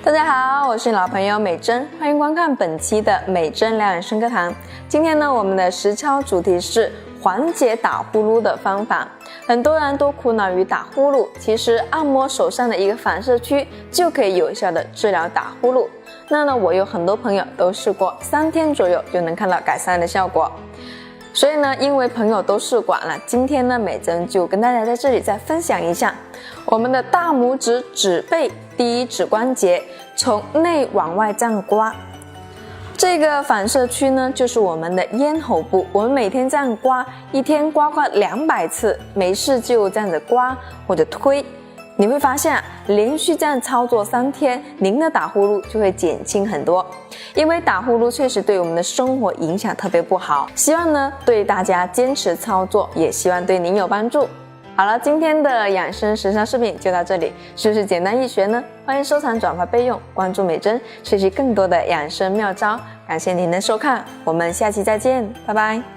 大家好，我是你老朋友美珍，欢迎观看本期的美珍疗养生课堂。今天呢，我们的实操主题是缓解打呼噜的方法。很多人都苦恼于打呼噜，其实按摩手上的一个反射区就可以有效的治疗打呼噜。那呢，我有很多朋友都试过，3天左右就能看到改善的效果。所以呢，因为朋友都试过了，今天呢，美珍就跟大家在这里再分享一下我们的大拇指指背第一指关节从内往外这样刮。这个反射区呢，就是我们的咽喉部。我们每天这样刮，一天刮200次，没事就这样子刮或者推，你会发现连续这样操作3天，您的打呼噜就会减轻很多。因为打呼噜确实对我们的生活影响特别不好，希望呢对大家坚持操作，也希望对您有帮助。好了，今天的养生实操视频就到这里，是不是简单易学呢？欢迎收藏、转发、备用，关注美珍，学习更多的养生妙招。感谢您的收看，我们下期再见，拜拜。